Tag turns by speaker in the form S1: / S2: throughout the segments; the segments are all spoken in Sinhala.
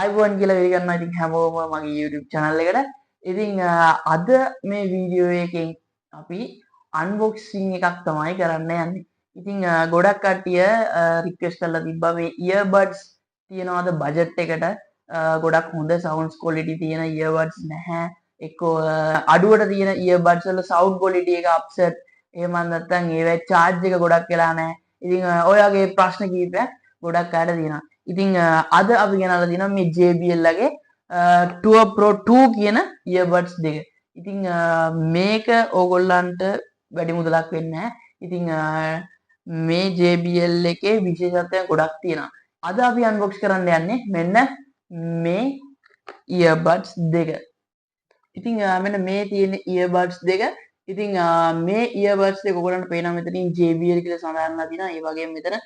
S1: අයිබෝන් කියලා පිළිගන්නවා ඉතින් හැමෝම මගේ YouTube channel එකට. ඉතින් අද මේ වීඩියෝ එකෙන් අපි unboxing එකක් තමයි කරන්න යන්නේ. ඉතින් ගොඩක් කට්ටිය රික්වෙස්ට් කරලා තිබ්බා මේ earbuds තියනවාද බජට් එකට ගොඩක් හොඳ sounds quality තියෙන earbuds නැහැ. එක්කෝ අඩුවට තියෙන earbuds වල sound quality එක upset. එහෙම නැත්නම් ඒවැ charge එක ගොඩක් වෙලා නැහැ. ඉතින් ඔය වගේ ප්‍රශ්න කීපයක් ගොඩක් අයට තියෙනවා. ඉතින් අද අපි ගෙනල්ලා තියෙනවා මේ JBL ගේ Tour Pro 2 කියන earbuds දෙක. ඉතින් මේක ඕගොල්ලන්ට වැඩි මුදලක් වෙන්නේ නැහැ. ඉතින් මේ JBL එකේ විශේෂත්වයන් ගොඩක් තියෙනවා. අද අපි unbox කරන්න යන්නේ මෙන්න මේ earbuds දෙක. ඉතින් මෙන්න මේ තියෙන earbuds දෙක. ඉතින් මේ earbuds දෙක ඔයගොල්ලන්ට පේනවා මෙතනින් JBL කියලා සඳහන්ලා තියෙනවා. ඒ වගේම මෙතන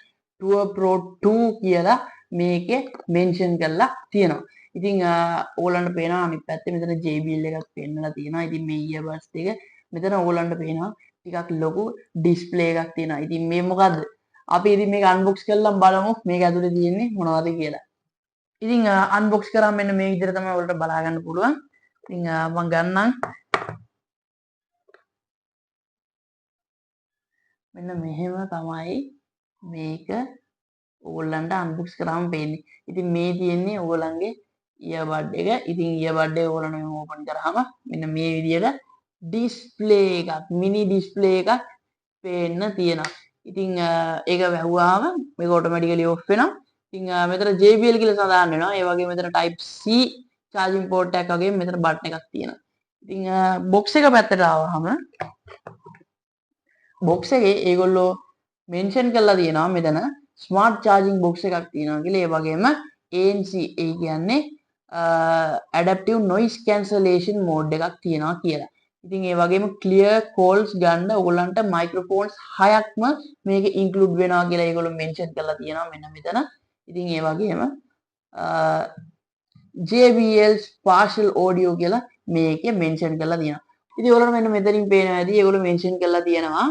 S1: Tour Pro 2 කියලා මේකේ මෙන්ෂන් කරලා තියෙනවා. ඉතින් ඕගොල්ලන්ට පේනවා අනිත් පැත්තේ මෙතන JBL එකක් පෙන්නලා තියෙනවා. ඉතින් මේ earbuds දෙක මෙතන ඕගොල්ලන්ට පේනවා ටිකක් ලොකු ඩිස්ප්ලේ එකක් තියෙනවා. ඉතින් මේ මොකද්ද? අපි ඉතින් මේක අන්බොක්ස් කරලා බලමු මේක ඇතුලේ තියෙන්නේ මොනවද කියලා. ඉතින් අන්බොක්ස් කරාම මෙන්න මේ විදිහට තමයි ඔයාලට බලා ගන්න පුළුවන්. ඉතින් මම ගන්නම්. මෙන්න මෙහෙම තමයි මේක ඕගොල්ලන්ට අන්බොක්ස් කරාම පේන්නේ. ඉතින් මේ තියෙන්නේ ඕගොල්ලන්ගේ earbud එක. ඉතින් earbud එක ඕගොල්ලෝ මෙහෙම ඕපන් කරාම මෙන්න මේ විදිහට ඩිස්ප්ලේ එකක් මිනි ඩිස්ප්ලේ එකක් පේන්න තියෙනවා. ඉතින් ඒක වැහුවාම මේක ඔටෝමැටිකලි ඔෆ් වෙනවා. ඉතින් මෙතන JBL කියලා සඳහන් වෙනවා. ඒ වගේම මෙතන type C charging port එකක් වගේ මෙතන බටන් එකක් තියෙනවා. ඉතින් box එක පැත්තට ආවහම box එකේ ඒගොල්ලෝ මෙන්ෂන් කරලා තියෙනවා මෙතන ස්මාර්ට් charging box එකක් තියෙනවා කියලා. ඒ වගේම ANC ඒ කියන්නේ adaptive noise cancellation mode එකක් තියෙනවා කියලා. ඉතින් ඒ වගේම clear calls ගන්න ඔයගොල්ලන්ට microphones 6ක්ම මේකේ include වෙනවා කියලා ඒගොල්ලෝ මෙන්ෂන් කරලා තියෙනවා මෙන්න මෙතන. ඉතින් ඒ වගේම JBL spatial audio කියලා මේකේ මෙන්ෂන් කරලා තියෙනවා. ඉතින් ඔයගොල්ලෝ මෙන්න මෙතනින් පේනවා ඇති ඒගොල්ලෝ මෙන්ෂන් කරලා තියෙනවා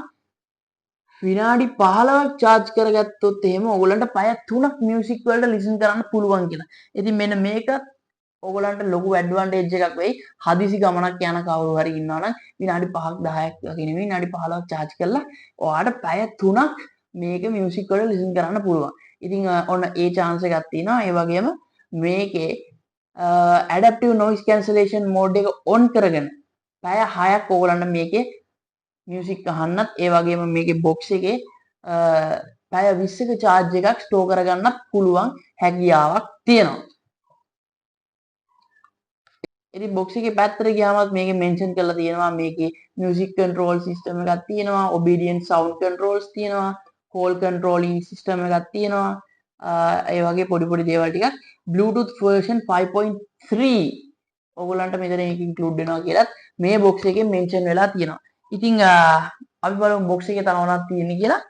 S1: විනාඩි 15ක් charge කරගත්තොත් එහෙම ඔයගොල්ලන්ට පැය 3ක් music වලට listen කරන්න පුළුවන් කියලා. ඉතින් මෙන්න මේක ඔයගොල්ලන්ට ලොකු ඇඩ්වාන්ටේජ් එකක් වෙයි. හදිසි ගමනක් යන කවුරු හරි ඉන්නවා නම් විනාඩි 5ක් 10ක් වගේ නෙවෙයි විනාඩි 15ක් charge කරලා ඔයාලට පැය 3ක් මේක music වලට listen කරන්න පුළුවන්. ඉතින් ඔන්න ඒ chance එකක් තියෙනවා. ඒ වගේම මේකේ adaptive noise cancellation mode එක on කරගෙන පැය 6ක් ඔයගොල්ලන්ට මේකේ මියුසික් අහන්නත් ඒ වගේම මේකේ බොක්ස් එකේ පැය 20ක charge එකක් store කරගන්නත් පුළුවන් හැකියාවක් තියෙනවා. ඉතින් බොක්ස් එකේ පැත්තට ගියාමත් මේකේ මෙන්ෂන් කරලා තියෙනවා මේකේ මියුසික් කන්ට්‍රෝල් සිස්ටම් එකක් තියෙනවා, obedient sound controls තියෙනවා, call controlling system එකක් තියෙනවා. ඒ වගේ පොඩි පොඩි දේවල් ටිකක් Bluetooth version 5.3 ඔයගොල්ලන්ට මෙතන ඒක include වෙනවා කියලාත් මේ බොක්ස් එකේ මෙන්ෂන් වෙලා තියෙනවා. ඉතින් අපි බලමු බොක්ස් එකේ තව මොනවද තියෙන්නේ කියලා.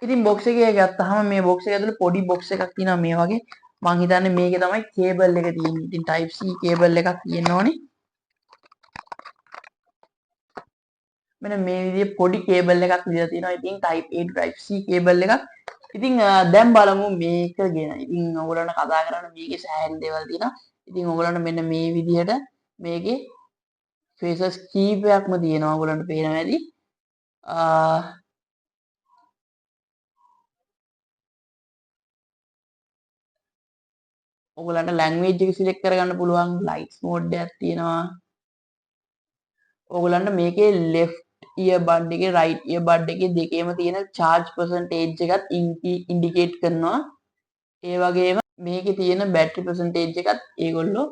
S1: ඉතින් බොක්ස් එකේ ගත්තාම මේ බොක්ස් එක ඇතුලේ පොඩි බොක්ස් එකක් තියෙනවා මේ වගේ. මං හිතන්නේ මේකේ තමයි කේබල් එක තියෙන්නේ. ඉතින් type C කේබල් එකක් තියෙන්න ඕනේ. මෙන්න මේ විදිහේ පොඩි කේබල් එකක් විදිහට තියෙනවා. ඉතින් type A to type C cable එකක්. ඉතින් දැන් බලමු මේක ගැන. ඉතින් ඔයගොල්ලන්ට කතා කරන්න මේකේ සෑහෙන දේවල් තියෙනවා. ඉතින් ඔයගොල්ලන්ට මෙන්න මේ විදිහට මේකේ faces කීපයක්ම තියෙනවා. ඔයගොල්ලන්ට පේනවා ඇති. ඔයගොල්ලන්ට language එක select කරගන්න පුළුවන්. lights mode එකක් තියෙනවා. ඔයගොල්ලන්ට මේකේ left earbud එකේ right earbud එකේ දෙකේම තියෙන charge percentage එකත් indicate කරනවා. ඒ වගේම මේකේ තියෙන battery percentage එකත් ඒගොල්ලෝ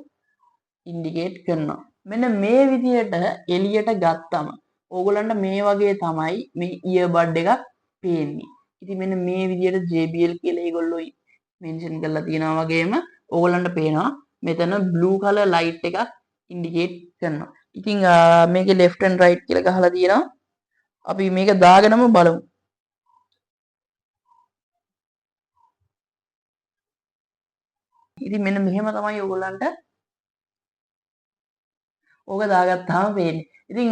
S1: indicate කරනවා. මෙන්න මේ විදිහට එළියට ගත්තම ඕගොල්ලන්ට මේ වගේ තමයි මේ earbud එකක් පේන්නේ. ඉතින් මෙන්න මේ විදිහට JBL කියලා ඒගොල්ලෝ මෙන්ෂන් කරලා තියෙනවා වගේම ඕගොල්ලන්ට පේනවා මෙතන blue color light එකක් indicate කරනවා. ඉතින් මේකේ left and right කියලා ගහලා තියෙනවා. අපි මේක දාගෙනම බලමු. ඉතින් මෙන්න මෙහෙම තමයි ඔයගොල්ලන්ට ඕක දාගත්තාම පේන්නේ. ඉතින්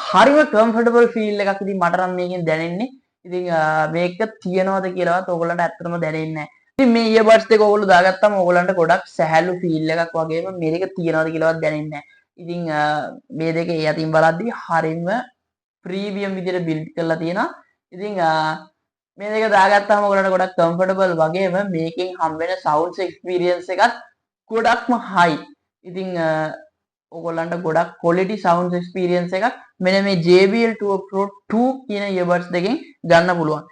S1: හරිම කම්ෆර්ටබල් ෆීල් එකක් ඉතින් මට නම් මේකෙන් දැනෙන්නේ. ඉතින් මේක තියනවද කියලාවත් ඔයගොල්ලන්ට ඇත්තටම දැනෙන්නේ නැහැ. මේ earbuds දෙක ඔයගොල්ලෝ දාගත්තාම ඔයගොල්ලන්ට ගොඩක් සැහැල්ලු feel එකක් වගේම මේක තියනවාද කියලාවත් දැනෙන්නේ නැහැ. ඉතින් මේ දෙක ඒ අතින් බලද්දී හරියම ප්‍රීමියම් විදිහට බිල්ඩ් කරලා තියෙනවා. ඉතින් මේ දෙක දාගත්තාම ඔයගොල්ලන්ට ගොඩක් කම්ෆර්ටබල් වගේම මේකෙන් හම් වෙන sounds experience එකත් ගොඩක්ම high. ඉතින් ඔයගොල්ලන්ට ගොඩක් quality sounds experience එකක් මෙන්න මේ JBL Tour Pro 2 කියන earbuds දෙකෙන් ගන්න පුළුවන්.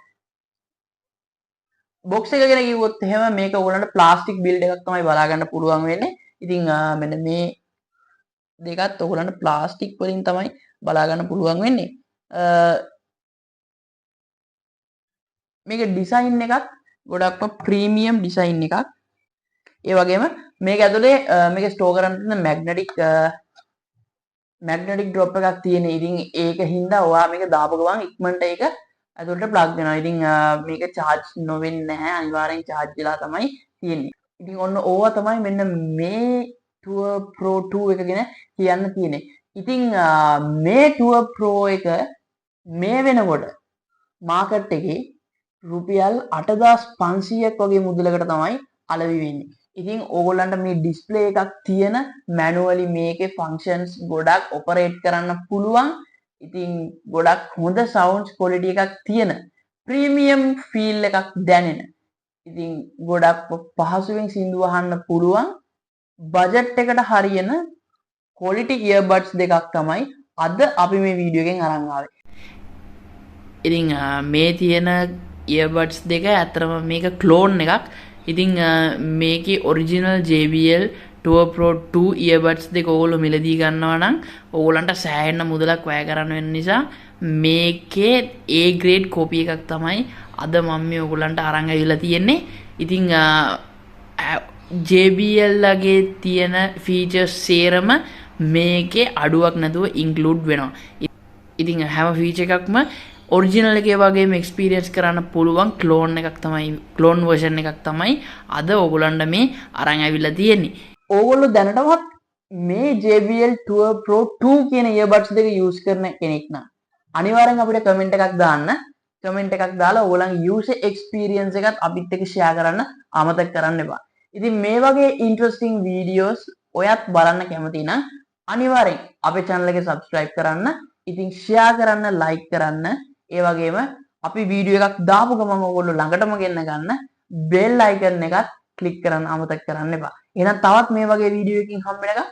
S1: බොක්ස් එක ගැන කිව්වොත් එහෙම මේක ඔයගොල්ලන්ට ප්ලාස්ටික් බිල්ඩ් එකක් තමයි බලා ගන්න පුළුවන් වෙන්නේ. ඉතින් මෙන්න මේ දෙකත් ඔයගොල්ලන්ට ප්ලාස්ටික් වලින් තමයි බලා ගන්න පුළුවන් වෙන්නේ. මේක ඩිසයින් එකත් ගොඩක්ම ප්‍රීමියම් ඩිසයින් එකක්. ඒ වගේම මේක ඇතුලේ මේක ස්ටෝර් කරන්න තියෙන මැග්නටික් ඩ්‍රොප් එකක් තියෙන. ඉතින් ඒක හින්දා ඔයා මේක දාපු ගමන් ඉක්මනට ඒක ඇතුළට ප්ලග් වෙනවා. ඉතින් මේක charge නොවෙන්නේ නැහැ. අනිවාර්යෙන් charge වෙලා තමයි තියෙන්නේ. ඉතින් ඔන්න ඕවා තමයි මෙන්න මේ Tour Pro 2 එක ගැන කියන්න තියෙන්නේ. ඉතින් මේ Tour Pro එක මේ වෙනකොට මාකට් එකේ රුපියල් 8500ක් වගේ මුදලකට තමයි අලෙවි වෙන්නේ. ඉතින් ඕගොල්ලන්ට මේ ඩිස්ප්ලේ එකක් තියෙන මැනුවලි මේකේ ෆන්ක්ෂන්ස් ගොඩක් ඔපරේට් කරන්න පුළුවන්. ඉතින් ගොඩක් හොඳ සවුන්ඩ්ස් ක්වොලිටි එකක් තියෙන ප්‍රීමියම් ෆීල් එකක් දැනෙන. ඉතින් ගොඩක් පහසුවෙන් සින්දු අහන්න පුළුවන් බජට් එකට හරියන ක්වොලිටි ඉයර්බඩ්ස් දෙකක් තමයි අද අපි මේ වීඩියෝ එකෙන් අරන් ආවේ. ඉතින් මේ තියෙන ඉයර්බඩ්ස් දෙක ඇත්තටම මේක ක්ලෝන් එකක්. ඉතින් මේකේ original JBL Tour Pro 2 earbuds දෙක ඕගොල්ලෝ මිලදී ගන්නවා නම් ඕගොල්ලන්ට සෑහෙන මුදලක් වැය කරන්න වෙන නිසා මේකේ A grade copy එකක් තමයි අද මම මේ ඕගොල්ලන්ට අරන් ඇවිල්ලා තියෙන්නේ. ඉතින් JBL ලගේ තියෙන features සේරම මේකේ අඩුවක් නැතුව include වෙනවා. ඉතින් හැම feature එකක්ම ඔරිජිනල් එකේ වගේම එක්ස්පීරියන්ස් කරන්න පුළුවන් ක්ලෝන් version එකක් තමයි අද ඕගොල්ලන්ට මේ අරන් ඇවිල්ලා තියෙන්නේ. ඕගොල්ලෝ දැනටමත් මේ JBL Tour Pro 2 කියන earbuds දෙක use කරන කෙනෙක් නම් අනිවාර්යෙන් අපිට කමෙන්ට් එකක් දාන්න. කමෙන්ට් එකක් දාලා ඕගොල්ලන්ගේ user experience එකත් අපිත් එක්ක share කරන්න අමතක කරන්න එපා. ඉතින් මේ වගේ interesting videos ඔයත් බලන්න කැමති නම් අනිවාර්යෙන් අපේ channel එක subscribe කරන්න. ඉතින් share කරන්න, like කරන්න. ඒ වගේම අපි වීඩියෝ එකක් දාපු ගමන් ඔයගොල්ලෝ ළඟටම ගෙන්න ගන්න bell icon එකත් click කරන්න අමතක කරන්න එපා. එහෙනම් තවත් මේ වගේ වීඩියෝ එකකින් හම්බ වෙනකම්